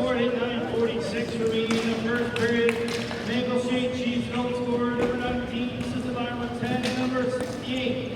scored at 9:46 remaining in the first period. Maple Shade Chiefs goal scorer number 19, assisted by number 10, number 68.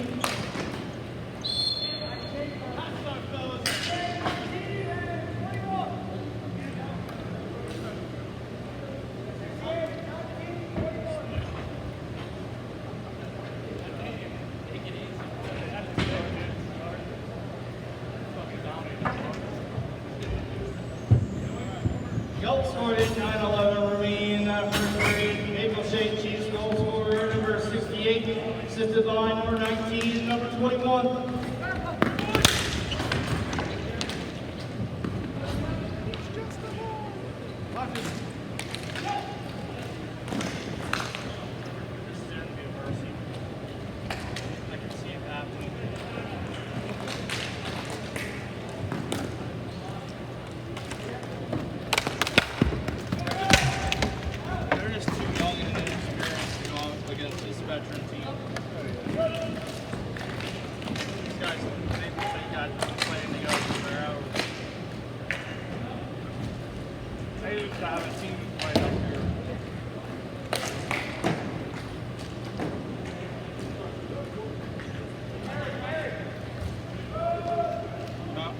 Goal scored at 9:11 remaining in that first period. Maple Shade Chiefs goal scorer number 68, assisted by number 19, number 21.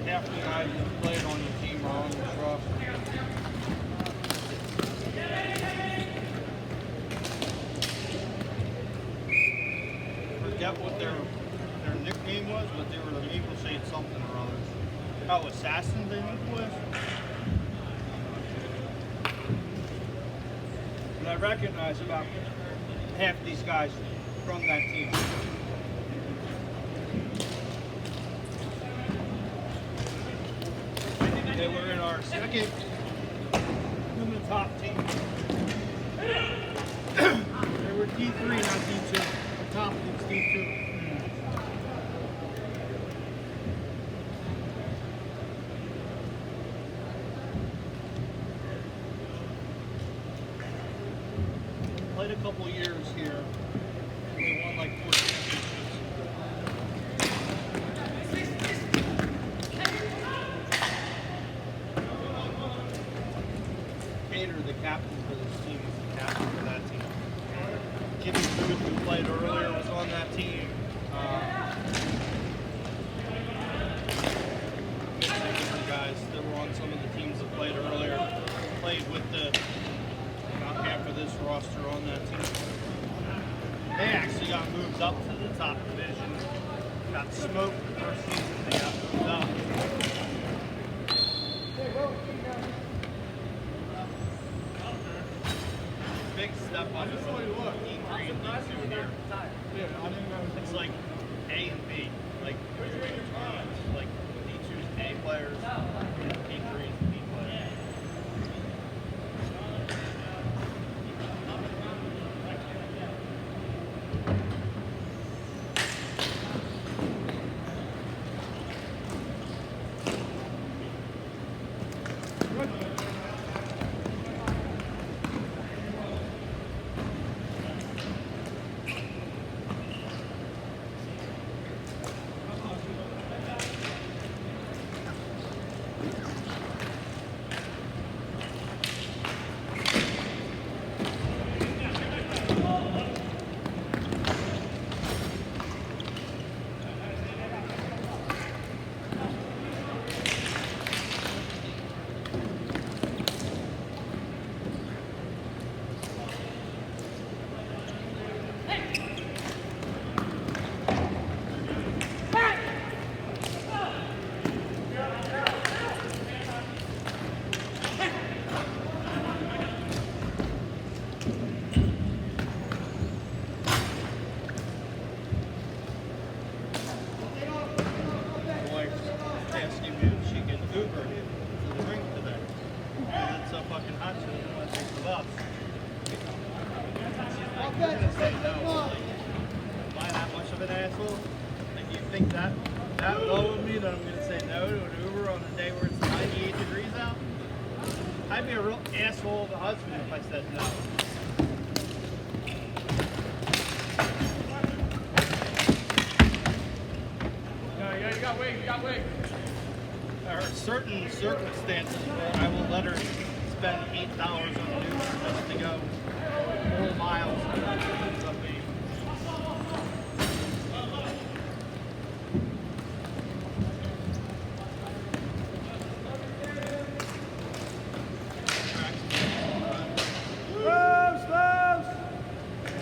Half the guys that played on the team are on this roster. Forget what their nickname was, but they were the Maple Shade something or other. Oh, Assassins they went with? And I recognize about half these guys from that team. They were in our second in the top team. They were D3, not D2. The top was D2. Played a couple years here. They won like 4 championships. The captain for this team is the captain for that team. Jimmy Booth, who played earlier, was on that team. Different guys that were on some of the teams that played earlier. Played with about half of this roster on that team. They actually got moved up to the top division. Got smoked the first season. They got moved up. Big step up from D3 and D2 here. It's like A and B. Like D2 is A players, and D3 is B players. Think that low of me that I'm going to say no to an Uber on a day where it's 98 degrees out? I'd be a real asshole of a husband if I said no. No, you got weight, are certain circumstances where I will let her spend $8 on maneuvers just to go 4 miles.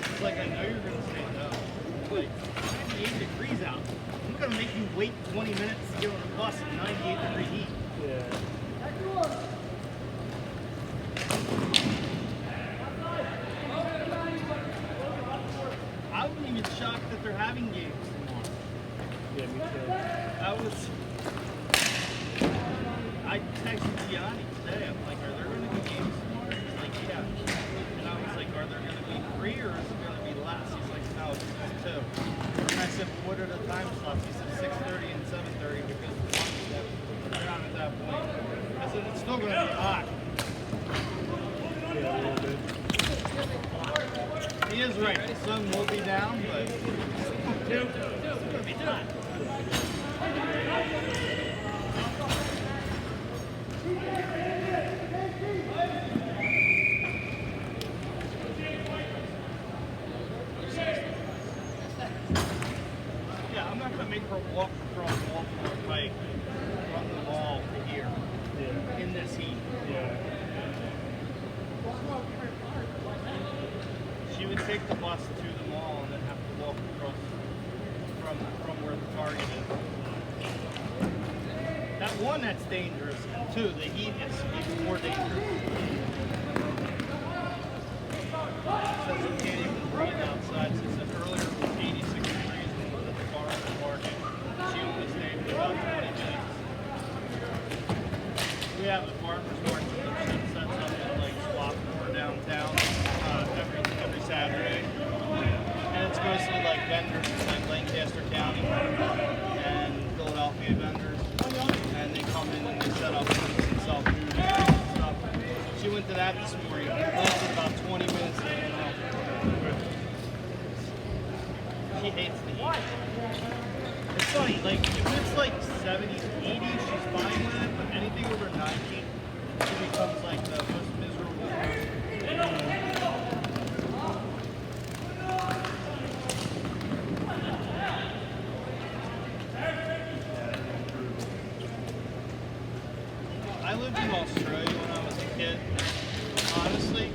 It's like, I know you're going to say no. It's like, 98 degrees out. I'm going to make you wait 20 minutes to get on a bus in 98 degree heat. Yeah. I wasn't even shocked that they're having games tomorrow. Yeah, me too. I texted Gianni today. I'm like, are there going to be games tomorrow? He's like, yeah. And I was like, are there going to be 3 or is it going to be less? He's like, no, it's just 2. And I said, what are the time slots? He said 6:30 and 7:30 because they're not at that point. I said, it's still going to be hot. Yeah, a little bit. He is right. The sun will be down, but it's going to be hot. Yeah, I'm not going to make her walk across Baltimore Pike from the mall to here Yeah. in this heat. Yeah. She would take the bus to the mall and then have to walk across from where the Target is. That one, that's dangerous, and 2, the heat is even more dangerous. She says you can't even breathe outside. She said earlier it was 86 degrees when we was at the farmer's market. She only stayed for about 20 minutes. We have a farmer's market that sets up in like Swampmore downtown every Saturday. And it's mostly like vendors in like Lancaster County and Philadelphia vendors. And they come in and they set up and sell food and stuff. She went to that this morning. It lasted about 20 minutes and went home. She hates the heat. It's funny, like if it's like 70s, 80s, she's fine with it, but anything over 90, she becomes like the most miserable person. I lived in Australia when I was a kid. Honestly,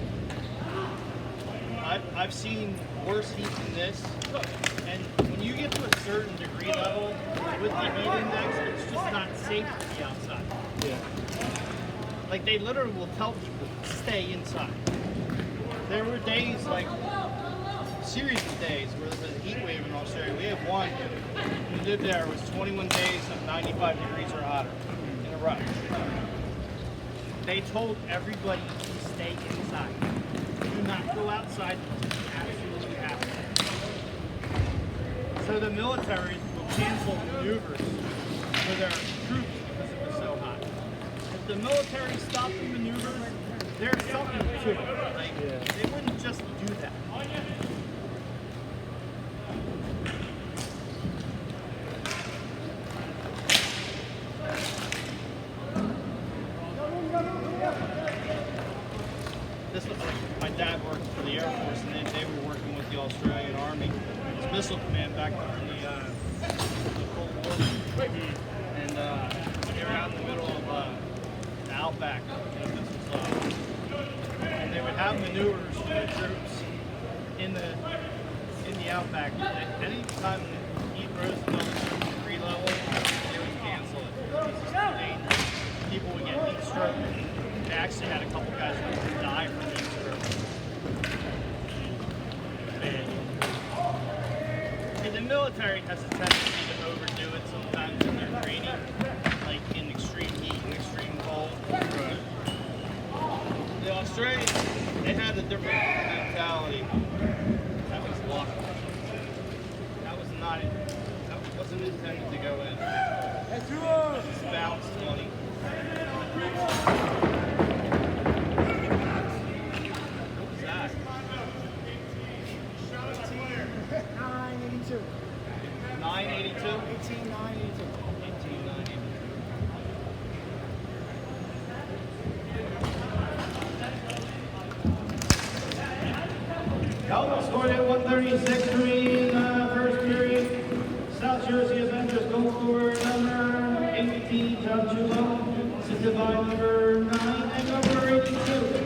I've seen worse heat than this. And when you get to a certain degree level with the heat index, it's just not safe to be outside. Yeah. Like they literally will tell people, stay inside. There were days, like series of days where there was a heat wave in Australia. We had one who lived there. It was 21 days of 95 degrees or hotter in a row. They told everybody to stay inside. Do not go outside unless you absolutely have to. So the military will cancel maneuvers for their troops because it was so hot. If the military stopped the maneuvers, there's something to it. Like, they wouldn't just do that. This was like, my dad worked for the Air Force and they were working with the Australian Army. It was Missile Command back during the Cold War. And they were out in the middle of the outback. And they would have maneuvers for the troops in the outback. Any time the heat rose above a certain degree level, they would cancel it. It was just dangerous. People would get heat stroke. They actually had a couple guys who died from heat stroke. And the military has a tendency to overdo it sometimes in their training, like in extreme heat and extreme cold. The Australians, they had a different mentality. That was luck. That was not it. That wasn't it. point at 1:36 remaining first period. South Jersey Avengers goal scorer number 18, John Chulo, assisted by number 9 and number 82.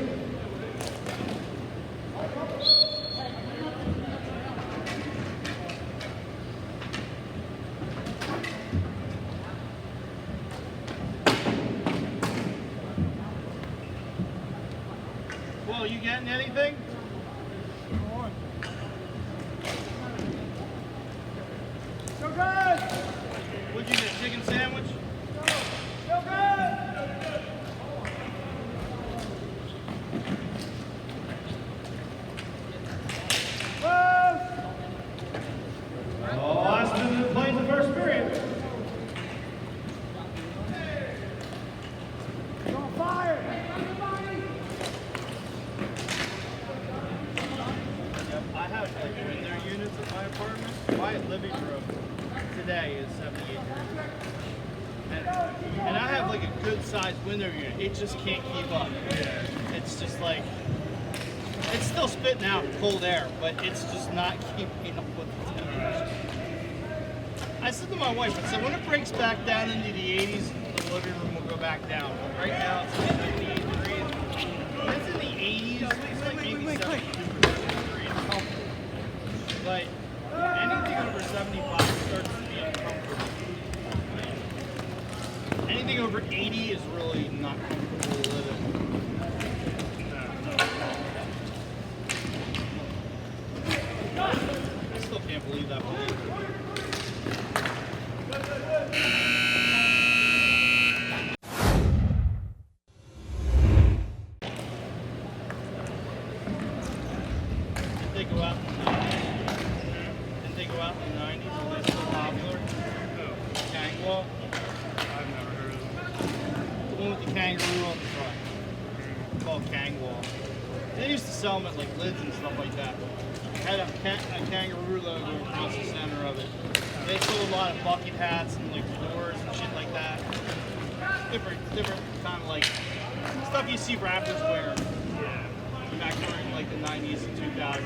Well, you getting anything? Come on. So good! What'd you get, chicken sandwich? So good! Last minute of play in the first period. On fire! I have like window units at my apartment. My living room today is 78 degrees. And I have like a good sized window unit. It just can't keep up. It's just like, it's still spitting out cold air, but it's just not keeping up with the temperature. I said to my wife, I said, when it breaks back down into the 80s, the living room will go back down. But right now it's like 78 degrees. When it's in the 80s, it's like maybe 72 degrees. Comfortable. But anything over 75 starts to be uncomfortable. Anything over 80 is really not comfortable to live in. I still can't believe that. Did they go out in the 90s? Did they go out in the 90s? Are they still popular? Kangwall? I've never heard of them. The one with the kangaroo on the front. It's called Kangwall. They used to sell them at like lids and stuff like that. Had a kangaroo logo across the center of it. They sold a lot of bucket hats and like doors and shit like that. Different kind of like stuff you see rappers wear back during like the 90s and 2000s.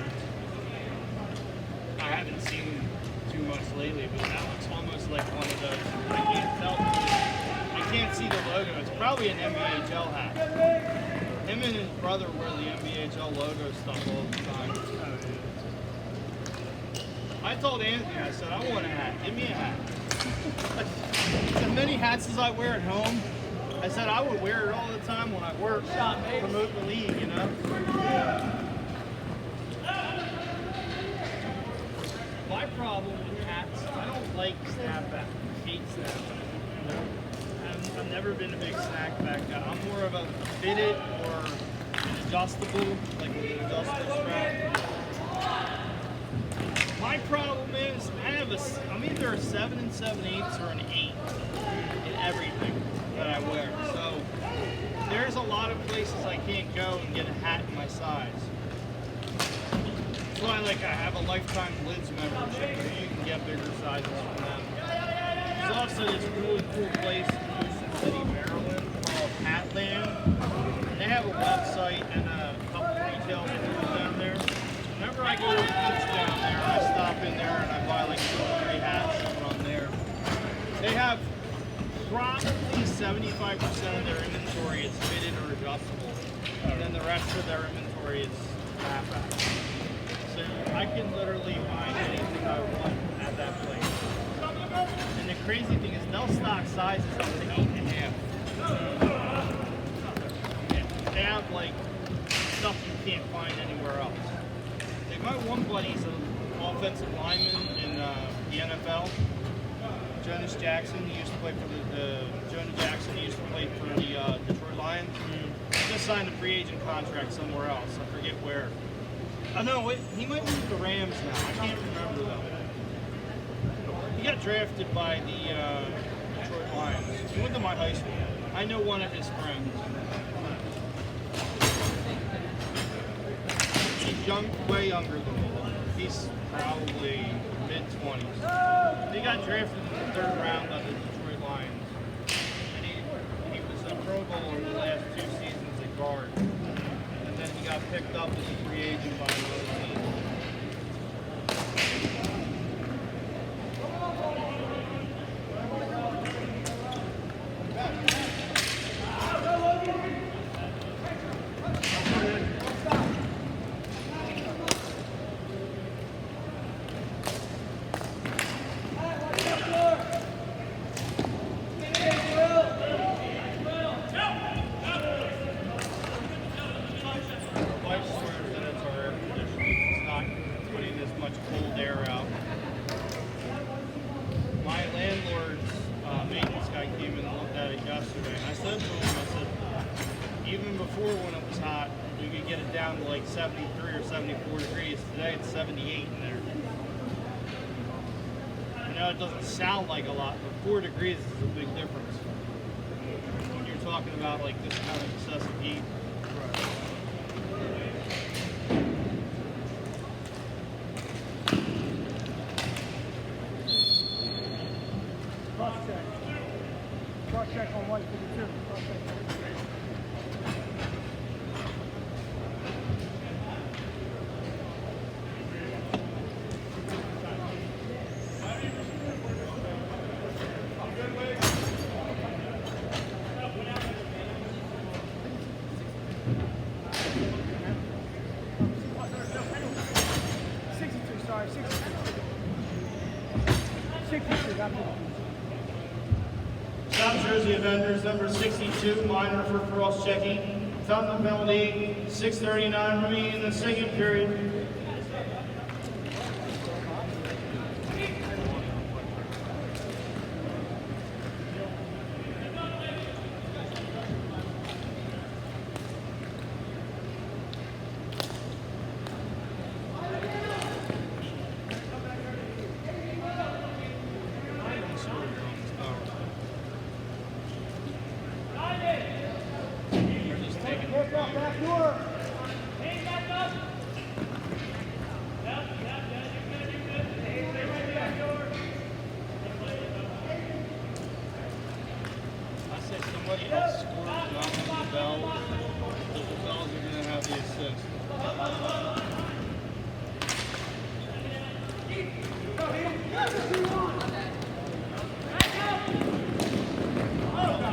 I haven't seen them too much lately, but that looks almost like one of those. I can't tell. I can't see the logo. It's probably an NBHL hat. Him and his brother wear the NBHL logo stuff all the time. I told Anthony, I said, I want a hat. Give me a hat. As many hats as I wear at home, I said I would wear it all the time when I work, promote the league, you know? My problem with hats, I don't like snapback. I hate snapback. I've never been a big snapback guy. I'm more of a fitted or adjustable, like with an adjustable strap. My problem is I'm either a 7 7/8 or an 8 in everything that I wear. So there's a lot of places I can't go and get a hat in my size. That's why I have a lifetime lids membership where you can get bigger sizes from them. There's also this really cool place in Houston City, Maryland called Hatland. They have a website and a couple retail stores down there. Whenever I go to the beach down there, I stop in there and I buy like 2 or 3 hats from there. They have probably 75% of their inventory is fitted or adjustable, and then the rest of their inventory is snapback. So I can literally find anything I want at that place. And the crazy thing is they'll stock sizes up to 8.5. They have like stuff you can't find anywhere else. Like my one buddy's an offensive lineman in the NFL. Jonas Jackson, he used to play for he used to play for the Detroit Lions. He just signed a free agent contract somewhere else. I forget where. Oh no, he might move to the Rams now. I can't remember though. He got drafted by the Detroit Lions. He went to my high school. I know one of his friends. He's young, way younger than me. He's probably mid-20s. He got drafted in the 3rd round by the Detroit Lions. And he was a Pro Bowler the last 2 seasons at guard. And then he got picked up as a free agent by another team. before when it was hot, you could get it down to like 73 or 74 degrees. Today it's 78 in there. I know it doesn't sound like a lot, but 4 degrees is a big difference. When you're talking about like this kind of excessive heat. Cross check. Cross check on 152. Cross check. Sorry, 62. 62, got me. South Jersey Avengers, number 62, minor for cross-checking. Found the penalty, 6:39 remaining in the second period. They're just taking it. Back door. I said somebody else scores not on the bell. The bells are going to have the assist.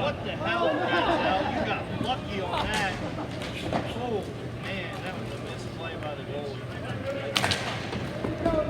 What the hell, Denzel? You got lucky on that. Oh, man, that was a misplay by the goalie. Come.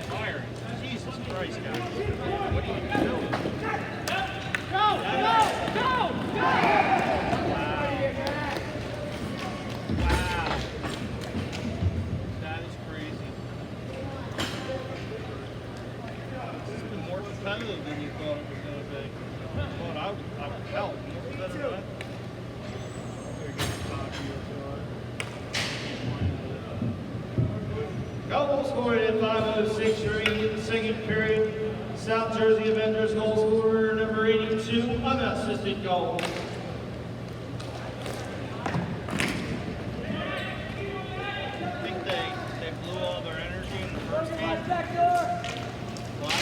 Fire. Jesus Christ, guys. What are you doing? Wow. That is crazy. This has been more competitive than you thought it was going to be. I thought I would help. More better than that. Goal scored at 5:06 during the second period. South Jersey Avengers goal scorer number 82, unassisted goal. I think they blew all their energy in the first game. Well, I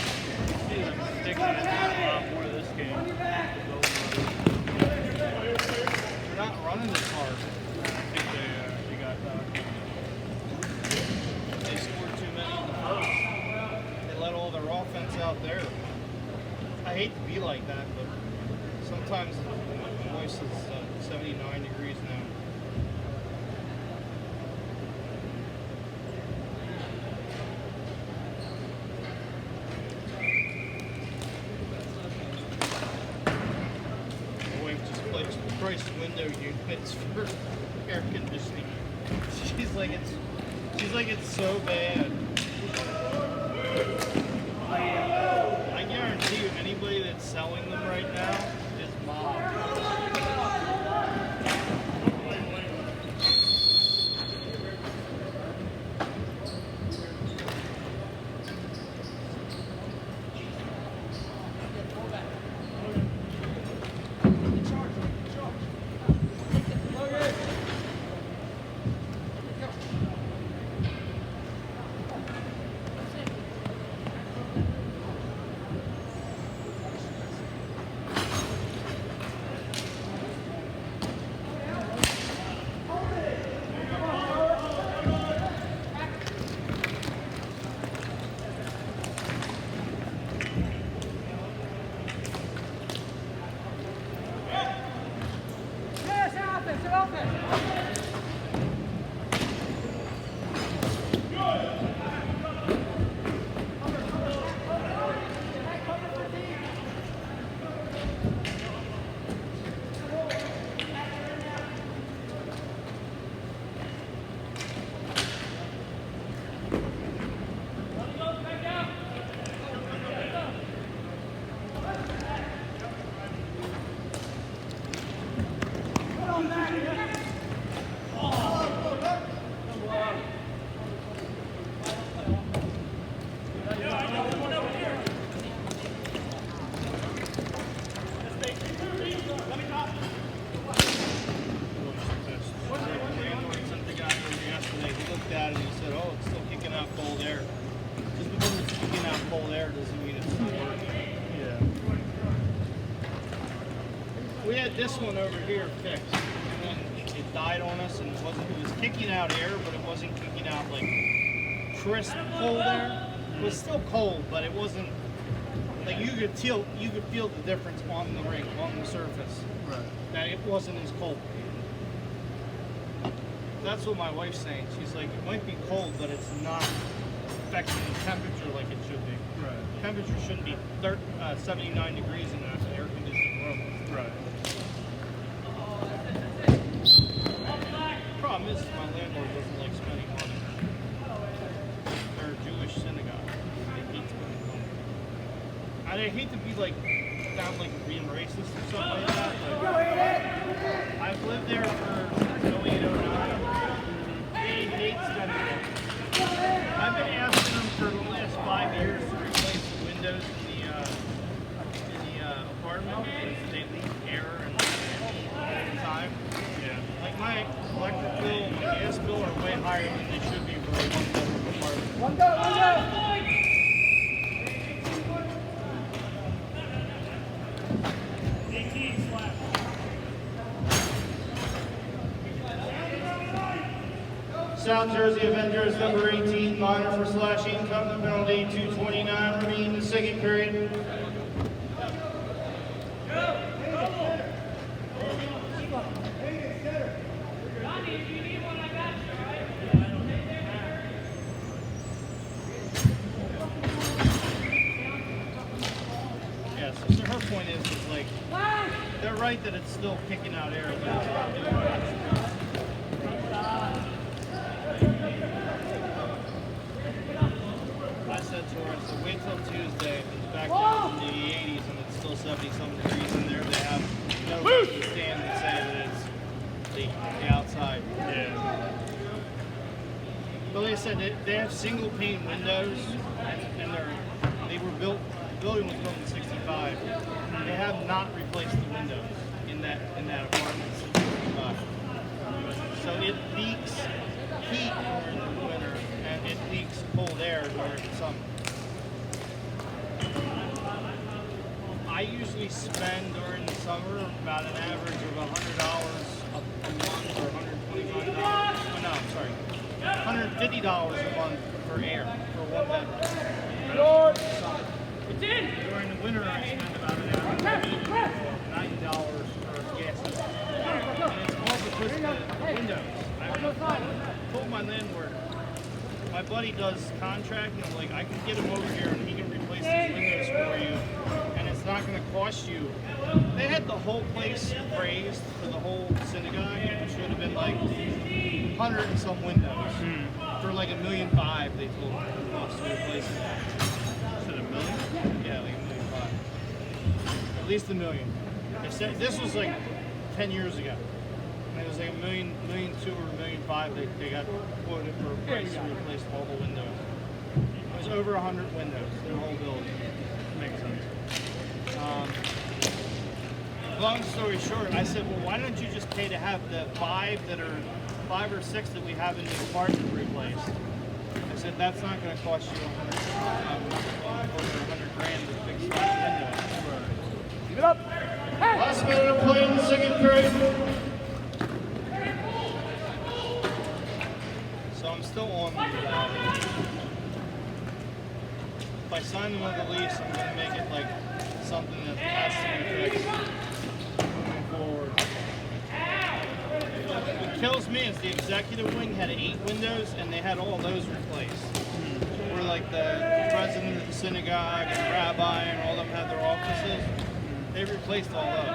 see them sticking it a lot more this game. They're not running as hard. I think they got they scored too many in the first. They let all their offense out there. I hate to be like that, but sometimes the voice is 79 degrees now. Boy, just price window units for air conditioning. She's like it's so bad. I guarantee you, anybody that's selling them right now is mom. doesn't mean it's not working. Yeah. We had this one over here fixed, and then it died on us, and it was kicking out air, but it wasn't kicking out like crisp cold air. It was still cold, but it wasn't like you could feel the difference on the ring, on the surface. Right. That it wasn't as cold. That's what my wife's saying. She's like, it might be cold, but it's not affecting the temperature like it should be. Right. Temperature shouldn't be 79 degrees in an air conditioned room. Right. Problem is, my landlord doesn't like spending money. They're a Jewish synagogue. They hate spending money. I hate to be like, sound like being racist or something like that, but I've lived there for 08, 09. They hate spending money. I've been asking them for the last 5 years to replace the windows in the apartment because they leak air and heat all the time. Yeah. Like my electric bill and my gas bill are way higher than they should be for a one-bedroom apartment. One go, one go. South Jersey Avengers, number 18, minor for slashing, company penalty, 2:29 remaining in the second period. Yeah, so her point is like, they're right that it's still kicking out air, but it's not doing it. I said to her, I said, wait till Tuesday. If it's back down in the 80s and it's still 70-some degrees in there, they have no right to stand and say that it's the outside. Yeah. But like I said, they have single pane windows, and they were built. The building was built in '65. They have not replaced the windows in that apartment since '65. So it leaks heat during the winter, and it leaks cold air during the summer. I usually spend during the summer about an average of $100 a month or $125. Oh, no, I'm sorry. $150 a month for air for one bedroom. During the winter, I spend about an average of $90 for gas. And it's all because of the windows. I told my landlord, my buddy does contracting. I'm like, I can get him over here and he can replace these windows for you, and it's not going to cost you. They had the whole place appraised for the whole synagogue. It should have been like 100 and some windows for like $1.5 million. They told me it cost to replace it. Is it $1 million? Yeah, like $1.5 million. At least $1 million. They said this was like 10 years ago. And it was like $1.2 million or $1.5 million. They got quoted for a price to replace all the windows. It was over 100 windows in the whole building. Makes sense. Long story short, I said, well, why don't you just pay to have the 5 or 6 that we have in the apartment replaced? I said, that's not going to cost you over $100 grand to fix the windows. Give it up. Last minute of play in the second period. So I'm still on with that. If I sign another lease, I'm going to make it like something that has to be fixed moving forward. What kills me is the executive wing had 8 windows and they had all those replaced. Where like the president of the synagogue and the rabbi and all of them had their offices. They replaced all those.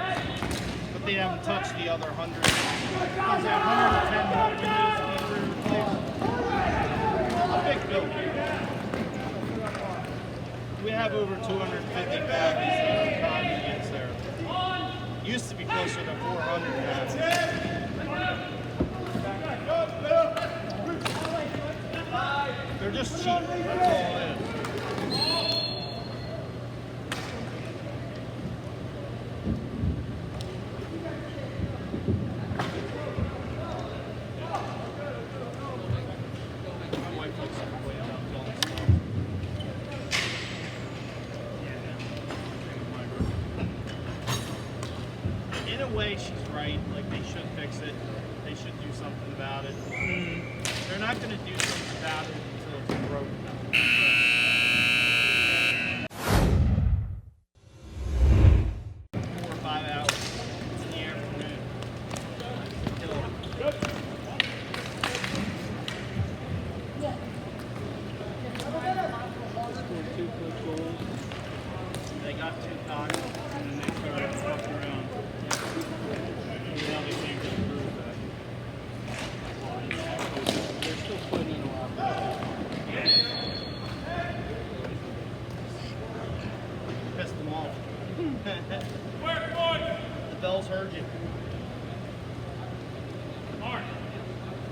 But they haven't touched the other 100. There's 110 more windows that need to be replaced. A big building. We have over 250 cabins that are congregants there. Used to be closer to 400 cabins. They're just cheap, that's all it is. My wife likes to complain about building stuff. right. Like, they should fix it. They should do something about it. They're not going to do something about it until it's broken. 4 or 5 hours in the afternoon. Kill it. Scored 2 quick goals, They got 2 cocks. and then they started fucking around. And now they can't get the groove back. They're still putting in a lot better. Pissed them off. The bells heard you.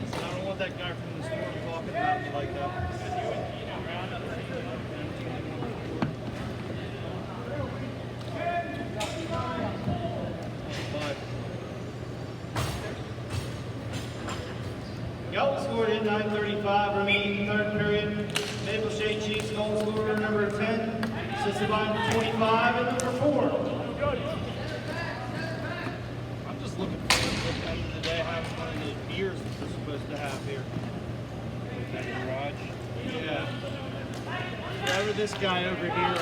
He said, I don't want that guy from the store talking about me like that. But Yelp scored in 9:35 remaining third period. Maple Shade Chiefs goal scorer number 10, assisted by number 25 and number 4. I'm just looking forward to the end of the day having one of the beers that they're supposed to have here. That garage. Yeah. Whoever this guy over here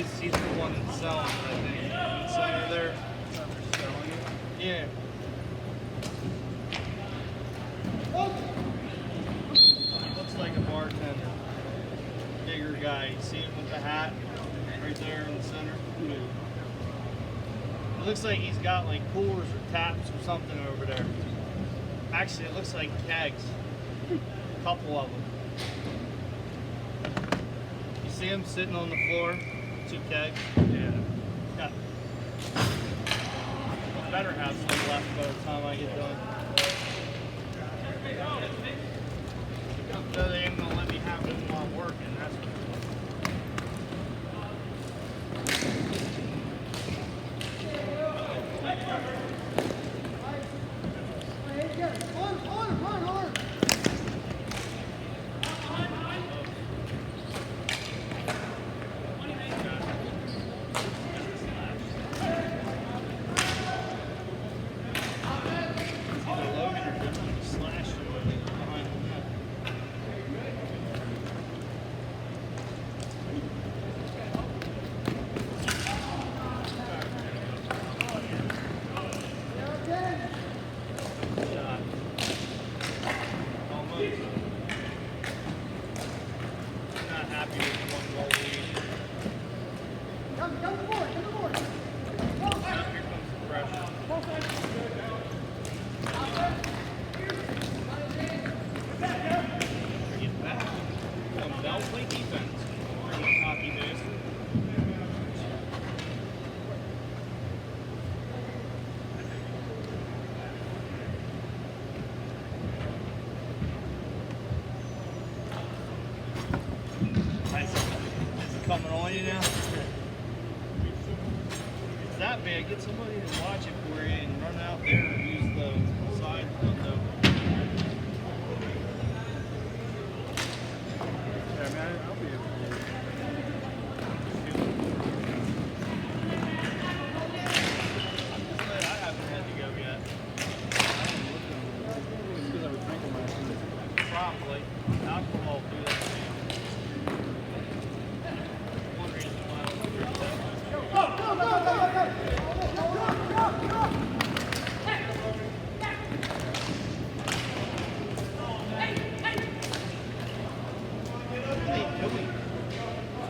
is, he's the one that's selling it, I think. It's under there. Selling it. Yeah. He looks like a bartender. Bigger guy. You see him with the hat right there in the center? It looks like he's got like coolers or taps or something over there. Actually, it looks like kegs. A couple of them. You see him sitting on the floor? 2 kegs. Yeah. Yeah. I better have some left by the time I get done. No, they ain't gonna let me have them while I'm working. That's what. Coming on you now? It's that big. Get somebody to watch it for you and run out there and use the side window. Yeah, man, I'll be able to. I haven't had to go yet. It's because I was drinking last night. Probably. Alcohol do that to me. One reason why I was drinking that. What are they doing?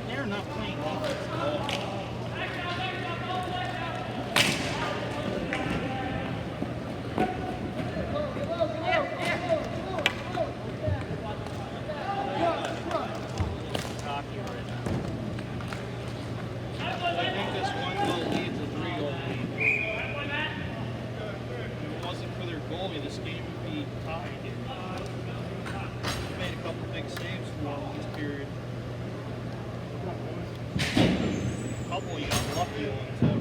They're not playing offense at all. Cocky right now. I think this 1-goal lead's a 3-goal lead. If it wasn't for their goalie, this game would be tied. They made a couple big saves for them this period. A couple you got lucky on too.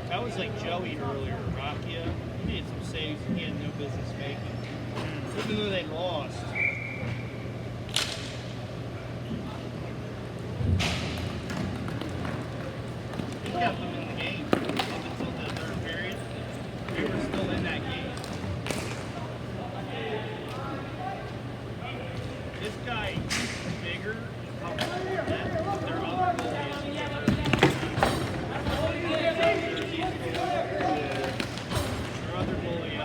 That was like Joey earlier, Rocchio. He made some saves he had no business making. Even though they lost. He kept them in the game. their other goalie,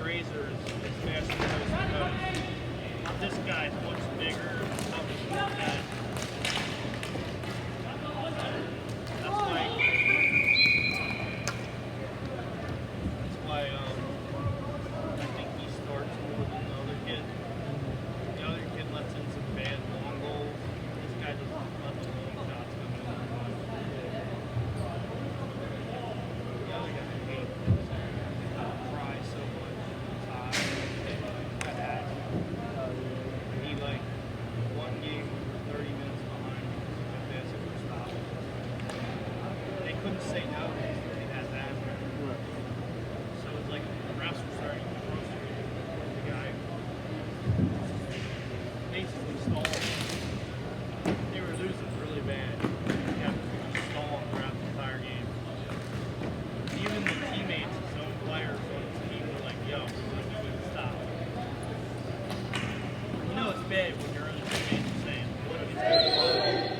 Grazer, is fast as those goes. This guy's much bigger, tougher than that guy. That's why I think he starts more than the other kid. The other kid lets in some bad long goals. This guy doesn't let the long shots come in. The other guy hates cry so much. He like one game we were 30 minutes behind because the fast were stopped. They couldn't say no because they had that. So it's like the refs were starting to frustrate the guy. Basically stalling. They were losing really bad. They kept stalling throughout the entire game. Even the teammates, his own players on his team were like, yo, we need to stop. You know it's bad when your other teammates are saying, what are these guys doing?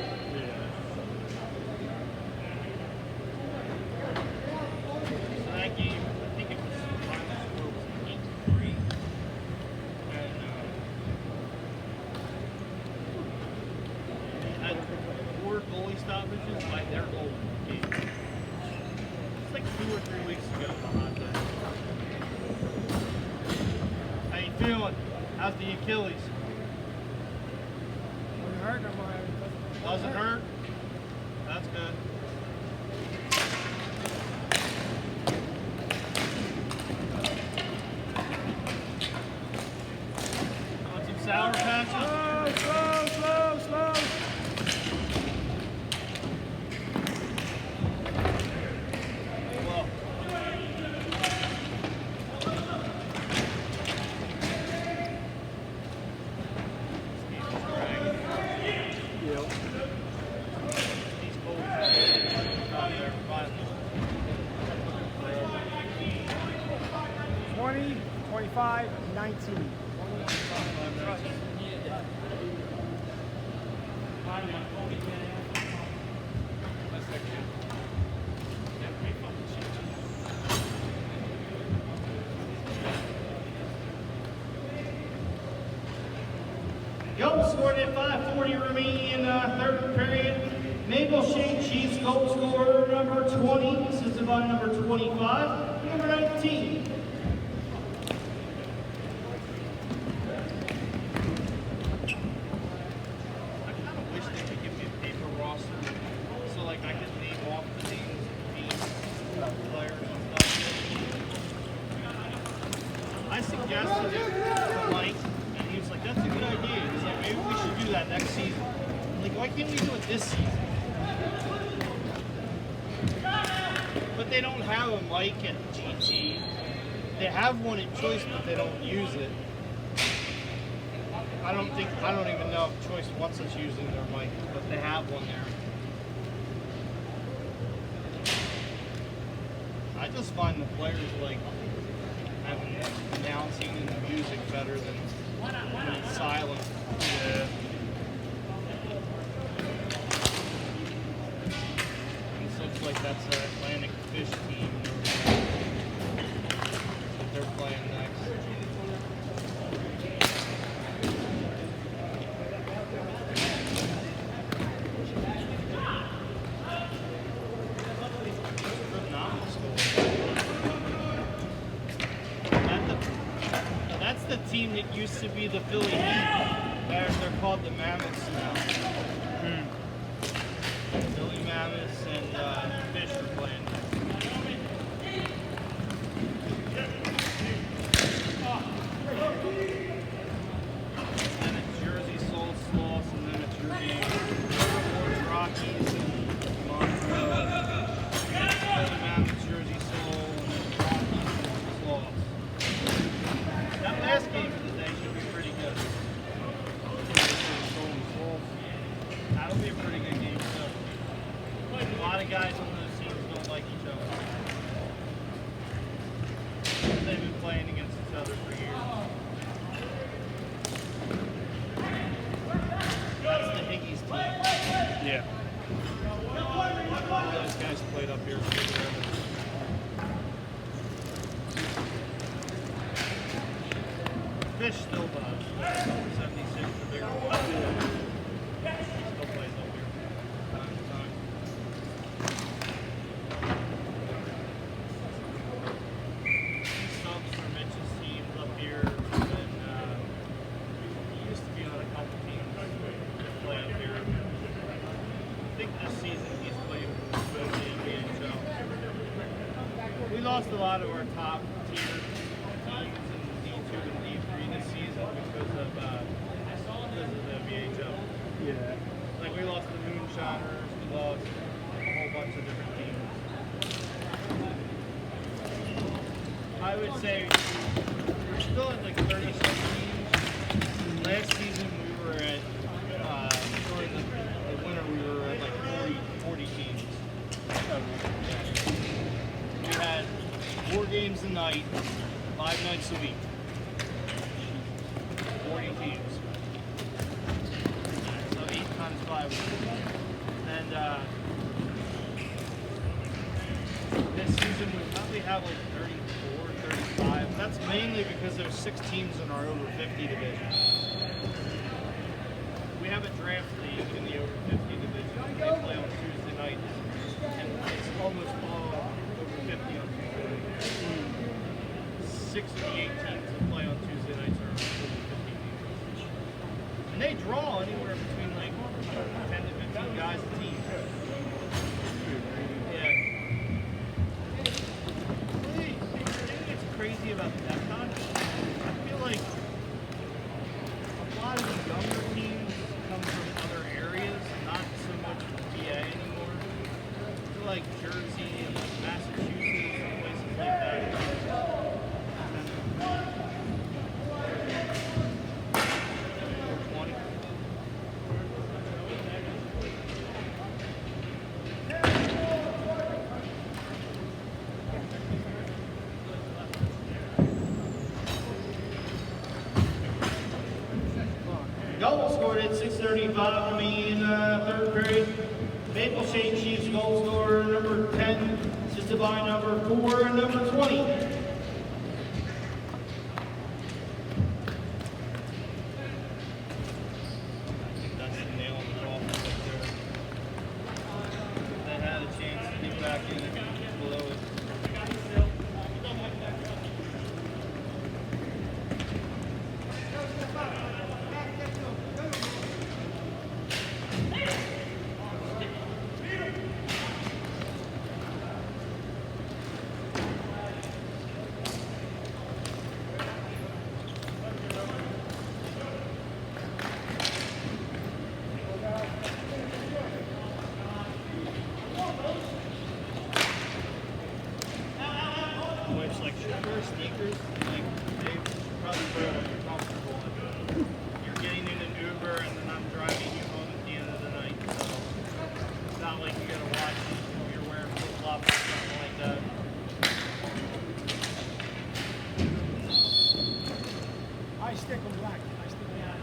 So that game, I think it was the final score was 8-3. And had 4 goalie stoppages by their goal game. It's like 2 or 3 weeks ago. How you feeling? How's the Achilles? When it hurt, I'm like, Doesn't hurt? That's good. Want some Sour Patches? slow. Well, these goals out there finally. 20, 25, 19. Goal scored at 5:40 remaining in third period. Maple Shade Chiefs goal scorer number 20, assisted by number 25, number 19. I kind of wish they could give me a paper roster so like I could name off the names of teams, players and stuff. I suggested it to Mike, and he was like, that's a good idea. He's like, maybe we should do that next season. I'm like, why can't we do it this season? But they don't have a mic at GT. They have one at Choice, but they don't use it. I don't even know if Choice wants us using their mic, but they have one there. I just find the players like having announcing and the music better than when it's silent. Yeah. It looks like that's the Atlantic Fish team. They're playing next. That's the team that used to be the Philly Heat. They're called the Mammoths now. Philly Mammoths and Fish are playing. And it's Jersey Soul Sloss, and then it's your game. Orange Rockies and Montreux. Philly Mammoths, Jersey Soul, and then Rockies and Sloss. That last game of the day should be pretty good. That'll be a pretty good game, too. A lot of guys on those teams don't like each other. They've been playing against each other for years. That's the Higgies team. Yeah. Those guys played up here together. Fish still does. 76, the bigger one. He still plays up here. Time to time. Subs for Mitch's teams up here. And he used to be on a couple teams that play up here. I think this season he's played with the NBHL. We lost a lot of our top tier teams in D2 and D3 this season because of the NBHL. Yeah. Like we lost the Moonshiners, we lost a whole bunch of different teams. I would say we're still at like 36 teams. Last season we were at, during the winter we were at like 40 teams. We had 4 games a night, 5 nights a week. 40 teams. So 8 times 5. And this season we probably have like 34, 35. That's mainly because there's 6 teams in our over 50 division. We have a draft league in the over 50 division. They play on Tuesday nights. And it's almost all over 50 on Tuesday nights. 6 of the 8 teams that play on Tuesday nights are over 50 teams. And they draw anywhere between like 10 to 15 guys a team. Yeah. Really, the thing that's crazy about the Nepcon, I feel like a lot of the younger teams come from other areas, not so much PA anymore. I feel like Jersey and like Massachusetts and places like that. 420. Goal scored at 6:35 remaining third period. Maple Shade Chiefs goal scorer number 10, assisted by number 4 and number 20. I think that's the nail in the coffin right there. If they had a chance to get back in and blow it. Wife's like, should I wear sneakers? Like, they probably wear what you're comfortable in. You're getting in an Uber and then I'm driving you home at the end of the night. So it's not like you gotta watch if you're wearing flip-flops or something like that. I stick on black. I stick on black.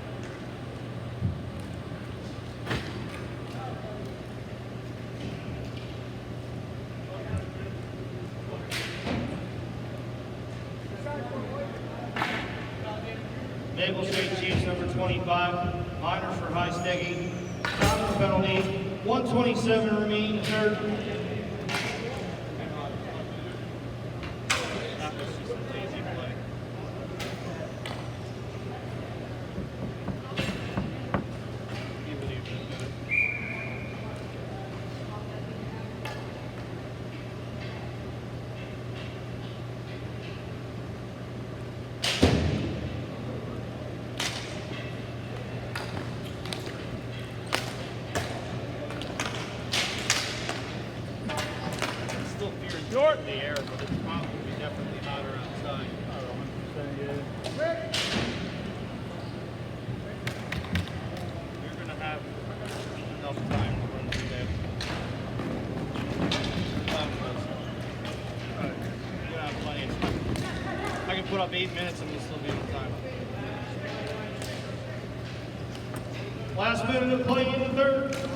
Maple Shade Chiefs number 25, minor for high sticking, time penalty, 127 remaining third. That was just a lazy play. He would even do it. It's still fearing in the air, but it's probably definitely hotter outside. You're going to have enough time to run through that. You're going to have plenty of time. I can put up 8 minutes and we'll still be on time. Last minute of play in the third.